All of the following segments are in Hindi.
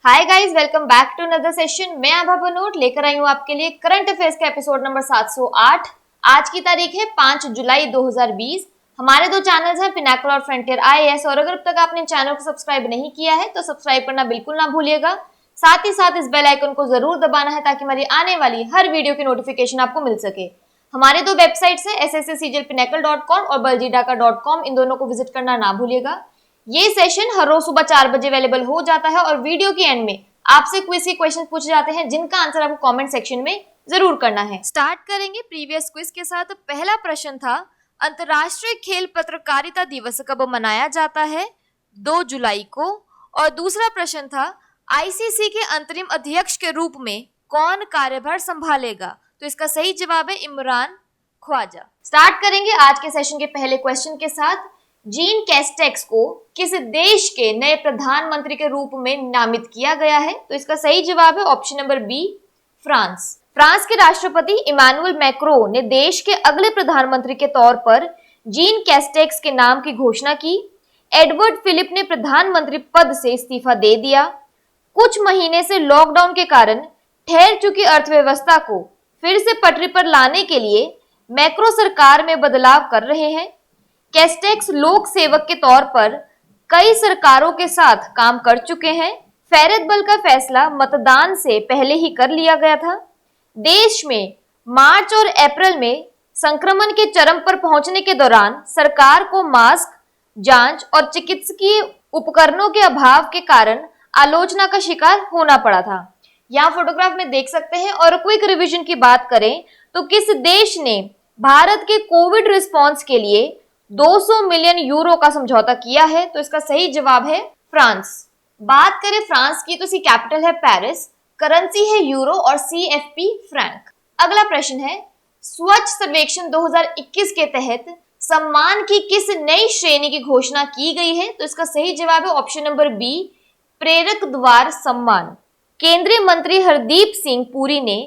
Hi guys, welcome back to another session. मैं आभा बनोट लेकर आई हूँ आपके लिए करंट अफेयर्स का एपिसोड नंबर 708। आज की तारीख है 5 जुलाई 2020। हमारे दो चैनल्स हैं, पिनाकल और फ्रंटियर आईएएस, और अगर अब तक आपने चैनल को सब्सक्राइब नहीं किया है तो सब्सक्राइब करना बिल्कुल ना भूलिएगा। साथ ही साथ इस बेल आइकन को जरूर दबाना है ताकि हमारी आने वाली हर वीडियो की नोटिफिकेशन आपको मिल सके। हमारे दो वेबसाइट्स हैं sscglpinacle.com और baljidaka.com, इन दोनों को विजिट करना ना भूलिएगा। ये सेशन हर रोज सुबह 4 बजे अवेलेबल हो जाता है और वीडियो के एंड में आपसे क्विज के क्वेश्चन पूछे जाते हैं जिनका आंसर आपको कमेंट सेक्शन में जरूर करना है। स्टार्ट करेंगे प्रीवियस क्विज के साथ। पहला प्रश्न था, अंतर्राष्ट्रीय खेल पत्रकारिता दिवस कब मनाया जाता है? 2 जुलाई को। और दूसरा प्रश्न था, आईसीसी के अंतरिम अध्यक्ष के रूप में कौन कार्यभार संभालेगा? तो इसका सही जवाब है इमरान ख्वाजा। स्टार्ट करेंगे आज के सेशन के पहले क्वेश्चन के साथ। जीन कैस्टेक्स को किस देश के नए प्रधानमंत्री के रूप में नामित किया गया है? तो इसका सही जवाब है option number B, France. France के राष्ट्रपति इमानुएल मैक्रों ने देश के अगले प्रधानमंत्री के तौर पर जीन कैस्टेक्स के नाम की घोषणा की। एडवर्ड फिलिप ने प्रधानमंत्री पद से इस्तीफा दे दिया। कुछ महीने से लॉकडाउन के कारण ठहर चुकी अर्थव्यवस्था को फिर से पटरी पर लाने के लिए मैक्रो सरकार में बदलाव कर रहे हैं। कैस्टेक्स लोक सेवक के तौर पर कई सरकारों के साथ काम कर चुके हैं। फेरतबल का फैसला मतदान से पहले ही कर लिया गया था। देश में मार्च और अप्रैल में संक्रमण के चरम पर पहुंचने के दौरान सरकार को मास्क, जांच और चिकित्सकीय उपकरणों के अभाव के कारण आलोचना का शिकार होना पड़ा था। यहाँ फोटोग्राफ में देख सकते हैं। और क्विक रिवीजन की बात करें तो किस देश ने भारत के कोविड रिस्पॉन्स के लिए 200 मिलियन यूरो का समझौता किया है? तो इसका सही जवाब है फ्रांस। बात करें फ्रांस की तो इसकी कैपिटल है पेरिस, करेंसी है यूरो और सीएफपी फ्रैंक। अगला प्रश्न है, स्वच्छ सर्वेक्षण 2021 के तहत सम्मान की किस नई श्रेणी की घोषणा की गई है? तो इसका सही जवाब है ऑप्शन नंबर बी, प्रेरक द्वार सम्मान। केंद्रीय मंत्री हरदीप सिंह पुरी ने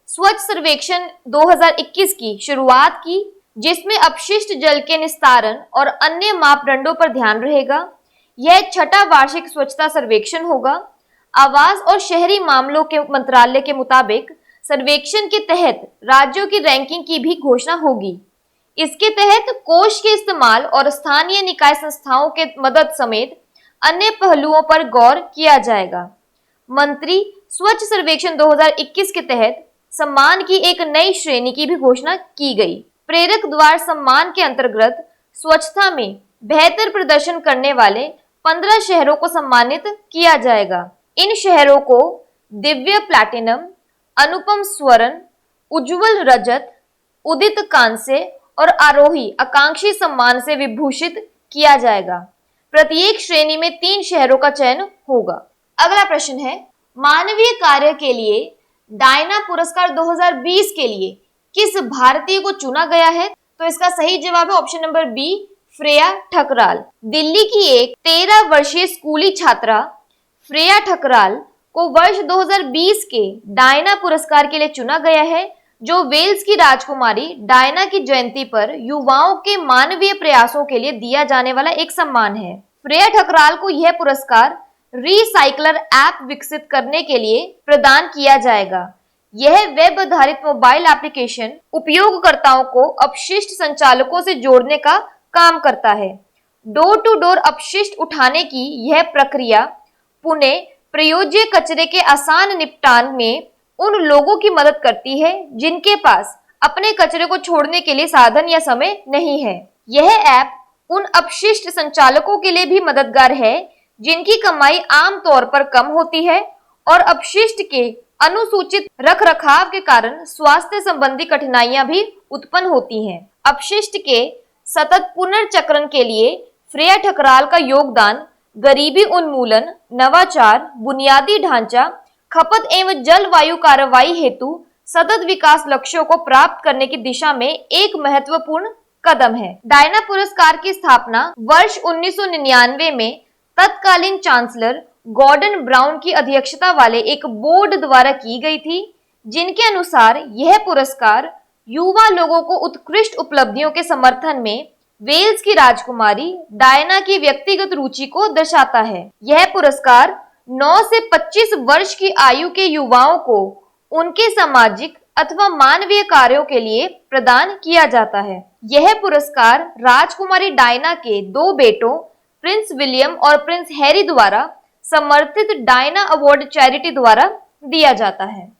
स्वच्छ सर्वेक्षण 2021 की शुरुआत की, जिसमें अपशिष्ट जल के निस्तारण और अन्य मापदंडों पर ध्यान रहेगा। यह 6वां वार्षिक स्वच्छता सर्वेक्षण होगा। आवास और शहरी मामलों के मंत्रालय के मुताबिक सर्वेक्षण के तहत राज्यों की रैंकिंग की भी घोषणा होगी। इसके तहत कोष के इस्तेमाल और स्थानीय निकाय संस्थाओं के मदद समेत अन्य पहलुओं पर गौर किया जाएगा। मंत्री स्वच्छ सर्वेक्षण 2021 के तहत सम्मान की एक नई श्रेणी की भी घोषणा की गई। प्रेरक द्वार सम्मान के अंतर्गत स्वच्छता में बेहतर प्रदर्शन करने वाले 15 शहरों को सम्मानित किया जाएगा। इन शहरों को दिव्य प्लैटिनम, अनुपम स्वर्ण, उज्जवल रजत, उदित कांस्य और आरोही आकांक्षी सम्मान से विभूषित किया जाएगा। प्रत्येक श्रेणी में 3 शहरों का चयन होगा। अगला प्रश्न है, मानवीय कार्य के लिए डायना पुरस्कार 2020 के लिए किस भारतीय को चुना गया है? तो इसका सही जवाब है option number B, Freya Thakral. Delhi की एक 13 वर्षीय स्कूली छात्रा फ्रेया ठकराल को वर्ष 2020 के डायना पुरस्कार के लिए चुना गया है, जो वेल्स की राजकुमारी डायना की जयंती पर युवाओं के मानवीय प्रयासों के लिए दिया जाने वाला एक सम्मान है। फ्रेया ठकराल को यह पुरस्कार रीसाइक्लर ऐप विकसित करने के लिए प्रदान किया जाएगा। यह वेब आधारित मोबाइल एप्लीकेशन उपयोगकर्ताओं को अपशिष्ट संचालकों से जोड़ने का काम करता है। डोर टू डोर अपशिष्ट उठाने की यह प्रक्रिया पुनः प्रयोज्य कचरे के आसान निपटान में उन लोगों की मदद करती है जिनके पास अपने कचरे को छोड़ने के लिए साधन या समय नहीं है। यह ऐप उन अपशिष्ट संचालकों के लिए भी मददगार है जिनकी कमाई आमतौर पर कम होती है और अपशिष्ट के अनुसूचित रखरखाव के कारण स्वास्थ्य संबंधी कठिनाइयां भी उत्पन्न होती हैं। अपशिष्ट के सतत पुनर्चक्रण के लिए फ्रेया ठकराल का योगदान गरीबी उन्मूलन, नवाचार, बुनियादी ढांचा, खपत एवं जलवायु कार्रवाई हेतु सतत विकास लक्ष्यों को प्राप्त करने की दिशा में एक महत्वपूर्ण कदम है। डायना पुरस्कार की स्थापना वर्ष 1999 में तत्कालीन चांसलर गॉर्डन ब्राउन की अध्यक्षता वाले एक बोर्ड द्वारा की गई थी, जिनके अनुसार यह पुरस्कार युवा लोगों को उत्कृष्ट उपलब्धियों के समर्थन में वेल्स की राजकुमारी डायना की व्यक्तिगत रुचि को दर्शाता है। यह पुरस्कार 9 से 25 वर्ष की आयु के युवाओं को उनके सामाजिक अथवा मानवीय कार्यों के लिए प्रदान किया जाता है। यह पुरस्कार राजकुमारी डायना के 2 बेटों प्रिंस विलियम और प्रिंस हैरी द्वारा समर्थित डायना अवार्ड चैरिटी द्वारा दिया जाता है।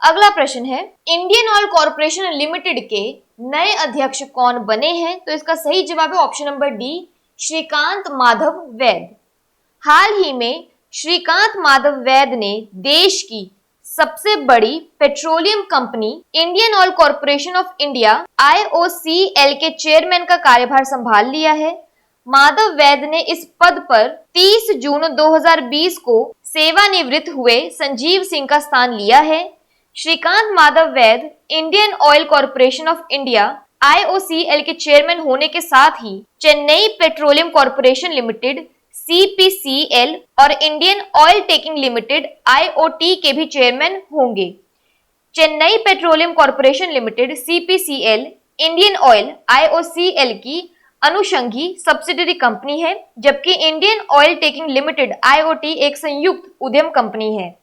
अगला प्रश्न है, इंडियन ऑयल कॉर्पोरेशन लिमिटेड के नए अध्यक्ष कौन बने हैं? तो इसका सही जवाब है option number D, Srikant Madhav Vaidya. हाल ही में श्रीकांत माधव वैद ने देश की सबसे बड़ी petroleum company Indian oil corporation of India IOCL के चेयरमैन का कार्यभार संभाल लिया है। माधव वैद ने इस पद पर 30 जून 2020 को सेवानिवृत्त हुए संजीव सिंह का स्थान लिया है। Srikant Madhav Vaidya Indian oil corporation of India IOCL के चेयरमैन होने के साथ ही Chennai petroleum corporation limited CPCL और Indian oil tanking limited IOT के भी चेयरमैन होंगे। Chennai petroleum corporation limited CPCL Indian oil IOCL की अनुषंगी सब्सिडरी कंपनी है, जबकि Indian oil tanking limited IOT एक संयुक्त उद्यम कंपनी है।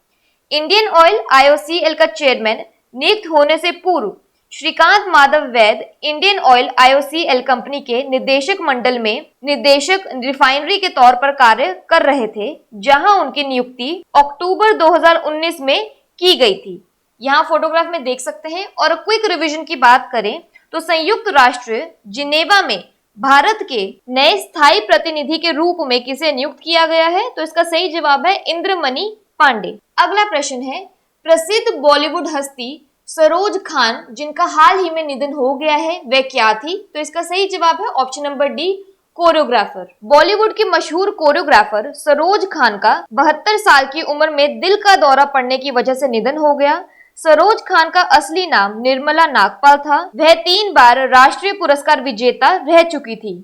इंडियन ऑयल IOCL का चेयरमैन नियुक्त होने से पूर्व Srikant Madhav Vaidya Indian oil IOCL company के निदेशक मंडल में निदेशक रिफाइनरी के तौर पर कार्य कर रहे थे, जहां उनकी नियुक्ति अक्टूबर 2019 में की गई थी। यहाँ फोटोग्राफ में देख सकते हैं। और क्विक रिवीजन की बात करें तो संयुक्त राष्ट्र जिनेवा में भारत के नए स्थायी प्रतिनिधि के रूप में किसे नियुक्त किया गया है? तो इसका सही जवाब है इंद्रमणि पांडे। अगला प्रश्न है, प्रसिद्ध बॉलीवुड हस्ती सरोज खान जिनका हाल ही में निधन हो गया है, वह क्या थी? तो इसका सही जवाब है option number D, choreographer. Bollywood की मशहूर कोरियोग्राफर सरोज खान का 72 साल की उम्र में दिल का दौरा पड़ने की वजह से निधन हो गया। सरोज खान का असली नाम निर्मला नागपाल था। वह 3 बार राष्ट्रीय पुरस्कार विजेता रह चुकी थी।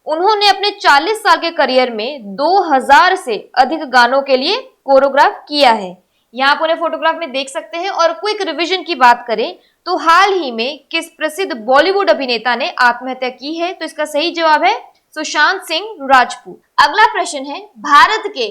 उन्होंने अपने 40 साल के करियर में 2000 से अधिक गानों के लिए कोरियोग्राफ किया है। यहाँ आप उन्हें फोटोग्राफ में देख सकते हैं। और क्विक रिवीजन की बात करें तो हाल ही में किस प्रसिद्ध बॉलीवुड अभिनेता ने आत्महत्या की है? तो इसका सही जवाब है सुशांत सिंह राजपूत। अगला प्रश्न है, भारत के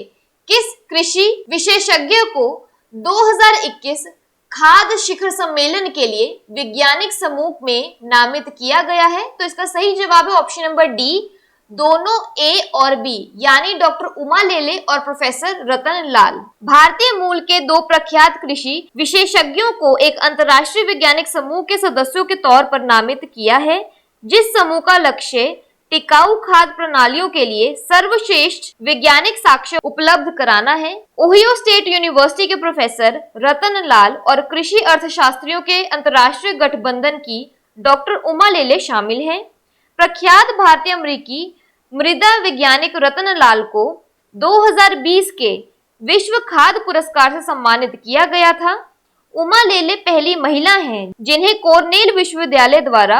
किस कृषि विशेषज्ञ को 2021 खाद्य शिखर सम्मेलन के लिए वैज्ञानिक समूह में नामित किया गया है? तो इसका सही जवाब है ऑप्शन नंबर डी, दोनों ए और बी, यानी डॉक्टर उमा लेले और प्रोफेसर रतन लाल। भारतीय मूल के 2 प्रख्यात कृषि विशेषज्ञों को एक अंतर्राष्ट्रीय वैज्ञानिक समूह के सदस्यों के तौर पर नामित किया है, जिस समूह का लक्ष्य टिकाऊ खाद्य प्रणालियों के लिए सर्वश्रेष्ठ वैज्ञानिक साक्ष्य उपलब्ध कराना है। ओहियो स्टेट यूनिवर्सिटी के प्रोफेसर रतन लाल और कृषि अर्थशास्त्रियों के अंतर्राष्ट्रीय गठबंधन की डॉक्टर उमा लेले शामिल हैं। प्रख्यात भारतीय अमेरिकी मृदा वैज्ञानिक रतन लाल को 2020 के विश्व खाद्य पुरस्कार से सम्मानित किया गया था। उमा लेले पहली महिला हैं जिन्हें कॉर्नेल विश्वविद्यालय द्वारा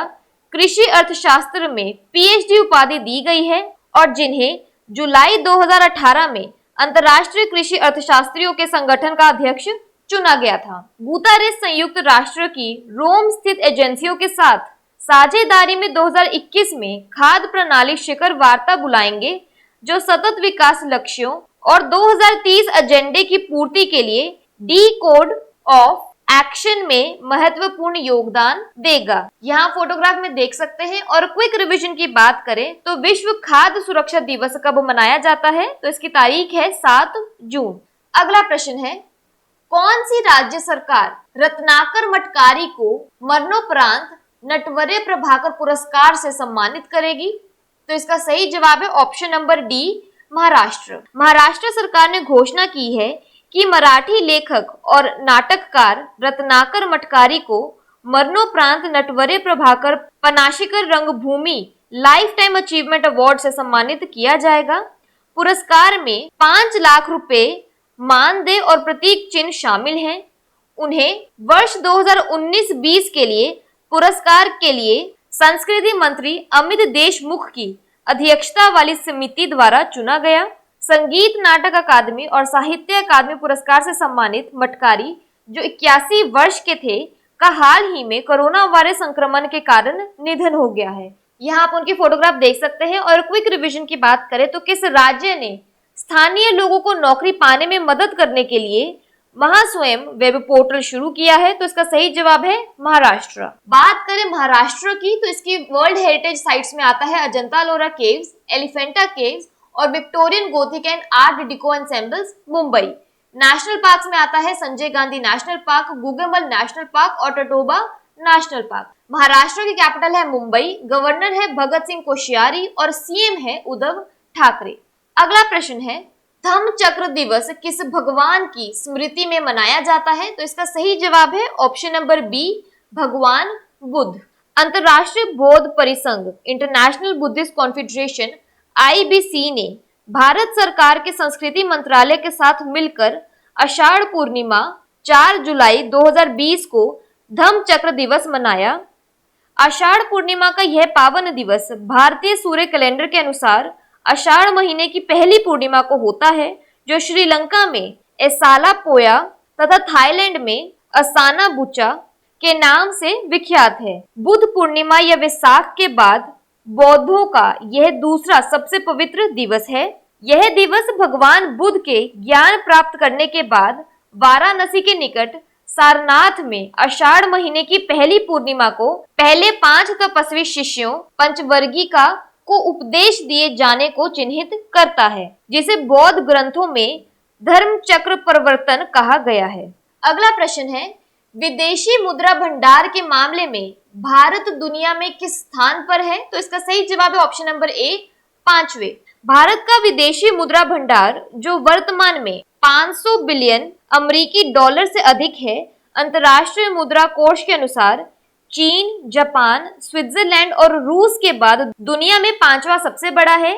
कृषि अर्थशास्त्र में PhD उपाधि दी गई है और जिन्हें जुलाई 2018 में अंतर्राष्ट्रीय कृषि अर्थशास्त्रियों के संगठन का अध्यक्ष चुना गया था। गुतारेस संयुक्त राष्ट्र की रोम स्थित एजेंसियों के साथ साझेदारी में 2021 में खाद्य प्रणाली शिखर वार्ता बुलाएंगे, जो सतत विकास लक्ष्यों और 2030 एजेंडे की पूर्ति के लिए डी कोड ऑफ एक्शन में महत्वपूर्ण योगदान देगा। यहाँ फोटोग्राफ में देख सकते हैं। और क्विक रिवीजन की बात करें तो विश्व खाद्य सुरक्षा दिवस कब मनाया जाता है? तो इसकी तारीख है 7 जून। अगला प्रश्न है, कौन सी राज्य सरकार रत्नाकर मटकारी को मरणोपरांत नटवरे प्रभाकर पुरस्कार से सम्मानित करेगी? तो इसका सही जवाब है option number D, Maharashtra. Maharashtra सरकार ने घोषणा की है कि मराठी लेखक और नाटककार रत्नाकर मटकारी को मरणोपरांत नटवरे प्रभाकर पनाशीकर रंगभूमि लाइफ टाइम अचीवमेंट अवार्ड से सम्मानित किया जाएगा। पुरस्कार में 5 लाख रुपए मानदेय और प्रतीक चिन्ह शामिल हैं। उन्हें वर्ष 2019-20 के लिए पुरस्कार के लिए संस्कृति मंत्री अमित देशमुख की अध्यक्षता वाली समिति द्वारा चुना गया। संगीत नाटक अकादमी और साहित्य अकादमी पुरस्कार से सम्मानित मटकारी, जो 81 वर्ष के थे, का हाल ही में कोरोना वायरस संक्रमण के कारण निधन हो गया है। यहाँ आप उनकी फोटोग्राफ देख सकते हैं। और क्विक रिवीजन की बात करें तो किस राज्य ने स्थानीय लोगों को नौकरी पाने में मदद करने के लिए महास्वयं वेब पोर्टल शुरू किया है? तो इसका सही जवाब है महाराष्ट्र। बात करें महाराष्ट्र की तो इसकी वर्ल्ड हेरिटेज साइट्स में आता है अजंता लोरा केव्स, एलिफेंटा केव्स और Victorian Gothic and art deco ensembles Mumbai. National park में आता है Sanjay Gandhi national park, Gugamal national park और टटोबा नेशनल पार्क। महाराष्ट्र की कैपिटल है मुंबई, गवर्नर है भगत सिंह कोश्यारी और सीएम है उद्धव ठाकरे। अगला प्रश्न है, धम्म चक्र दिवस किस भगवान की स्मृति में मनाया जाता है? तो इसका सही जवाब है ऑप्शन नंबर बी, भगवान बुद्ध। अंतरराष्ट्रीय बौद्ध परिसंघ इंटरनेशनल बुद्धिस्ट कॉन्फेडरेशन IBC ने भारत सरकार के संस्कृति मंत्रालय के साथ मिलकर आषाढ़ पूर्णिमा 4 जुलाई 2020 को धम्म चक्र दिवस मनाया। आषाढ़ पूर्णिमा का यह पावन दिवस भारतीय सूर्य कैलेंडर के अनुसार आषाढ़ महीने की पहली पूर्णिमा को होता है, जो श्रीलंका में एसाला पोया तथा थाईलैंड में असाना बुचा के नाम से विख्यात है। बुद्ध पूर्णिमा या वैसाख के बाद बौद्धों का यह दूसरा सबसे पवित्र दिवस है। यह दिवस भगवान बुद्ध के ज्ञान प्राप्त करने के बाद वाराणसी के निकट सारनाथ में आषाढ़ महीने की पहली पूर्णिमा को पहले 5 तपस्वी शिष्यों पंचवर्गीका को उपदेश दिए जाने को चिन्हित करता है, जिसे बौद्ध ग्रंथों में धर्म चक्र परिवर्तन कहा गया है। अगला प्रश्न है, विदेशी मुद्रा भंडार के मामले में भारत दुनिया में किस स्थान पर है? तो इसका सही जवाब है ऑप्शन नंबर ए, 5वें। भारत का विदेशी मुद्रा भंडार जो वर्तमान में 500 बिलियन अमेरिकी डॉलर से अधिक है, अंतर्राष्ट्रीय मुद्रा कोष के अनुसार चीन, जापान, स्विट्जरलैंड और रूस के बाद दुनिया में 5वां सबसे बड़ा है।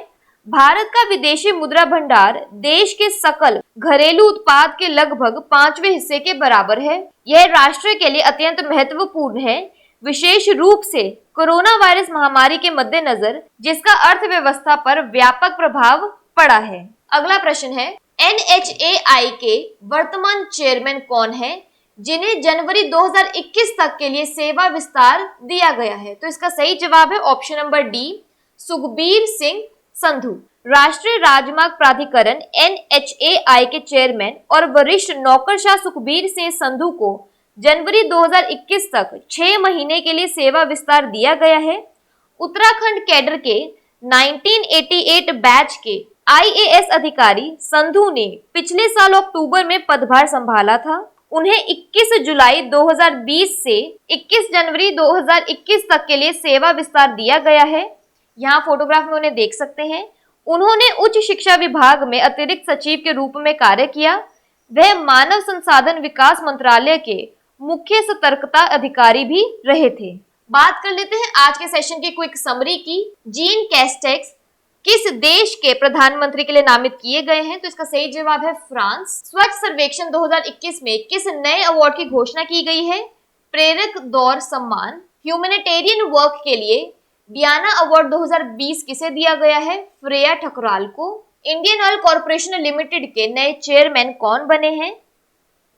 भारत का विदेशी मुद्रा भंडार देश के सकल घरेलू उत्पाद के लगभग 5वें हिस्से के बराबर है। यह राष्ट्र के लिए अत्यंत महत्वपूर्ण है, विशेष रूप से कोरोना वायरस महामारी के मद्देनजर, जिसका अर्थव्यवस्था पर व्यापक प्रभाव पड़ा है। अगला प्रश्न है, NHAI के वर्तमान चेयरमैन कौन है, जिन्हें जनवरी 2021 तक के लिए सेवा विस्तार दिया गया है? तो इसका सही जवाब है option number D, Sukhbir Singh Sandhu. राष्ट्रीय राजमार्ग प्राधिकरण NHAI के चेयरमैन और वरिष्ठ नौकरशाह सुखबीर सिंह संधू को जनवरी 2021 तक 6 महीने के लिए सेवा विस्तार दिया गया है। उत्तराखंड कैडर के 1988 बैच के IAS अधिकारी संधू ने पिछले साल अक्टूबर में पदभार संभाला था। उन्हें 21 जुलाई 2020 से 21 जनवरी 2021 तक के लिए सेवा विस्तार दिया गया है। यहाँ फोटोग्राफ में उन्हें देख सकते हैं। उन्होंने उच्च शिक्षा विभाग में अतिरिक्त सचिव के रूप में कार्य किया। वह मानव संसाधन विकास मंत्रालय के मुख्य सतर्कता अधिकारी भी रहे थे। बात कर लेते हैं आज के सेशन की क्विक समरी की। जीन कैस्टेक्स किस देश के प्रधानमंत्री के लिए नामित किए गए हैं? तो इसका सही जवाब है फ्रांस। स्वच्छ सर्वेक्षण 2021 में किस नए अवार्ड की घोषणा की गई है? प्रेरक दौर सम्मान। ह्यूमैनिटेरियन वर्क के लिए डियाना अवार्ड 2020 किसे दिया गया है? फ्रेया ठकुराल को। इंडियन ऑयल कॉर्पोरेशन लिमिटेड के नए चेयरमैन कौन बने हैं?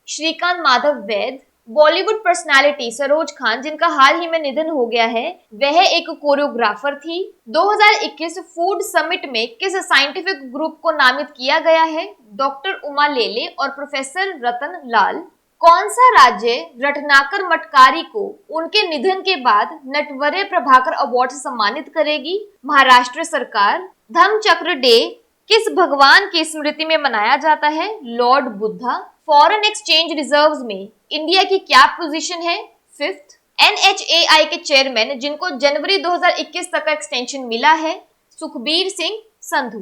श्रीकांत माधव वैद। बॉलीवुड पर्सनालिटी सरोज खान, जिनका हाल ही में निधन हो गया है, वह एक कोरियोग्राफर थी। 2021 फूड समिट में किस साइंटिफिक ग्रुप को नामित किया गया है? डॉक्टर उमा लेले और प्रोफेसर रतन लाल। कौन सा राज्य रत्नाकर मटकारी को उनके निधन के बाद नटवरे प्रभाकर अवार्ड से सम्मानित करेगी? महाराष्ट्र सरकार। धम्म चक्र डे किस भगवान की स्मृति में मनाया जाता है? Lord Buddha. Foreign exchange reserves में इंडिया की क्या पोजीशन है? 5th। NHAI के चेयरमैन जिनको जनवरी 2021 तक का एक्सटेंशन मिला है? सुखबीर सिंह संधू।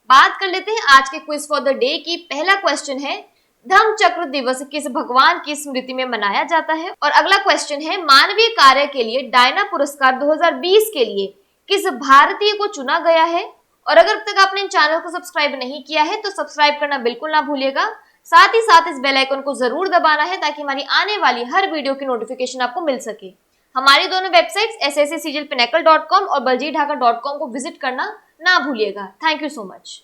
बात कर लेते हैं आज के क्विज फॉर द डे की। पहला क्वेश्चन है, धम्म चक्र दिवस किस भगवान की स्मृति में मनाया जाता है? और अगला क्वेश्चन है, मानवीय कार्य के लिए डायना पुरस्कार 2020 के लिए किस भारतीय को चुना गया है? और अगर अब तक आपने चैनल को सब्सक्राइब नहीं किया है तो सब्सक्राइब करना बिल्कुल ना भूलिएगा। साथ ही साथ इस बेल आइकन को जरूर दबाना है ताकि हमारी आने वाली हर वीडियो की नोटिफिकेशन आपको मिल सके। हमारी दोनों वेबसाइट्स SSCCGLPinnacle.com और baljeetdhaka.com को विजिट करना ना भूलिएगा। Thank you so much.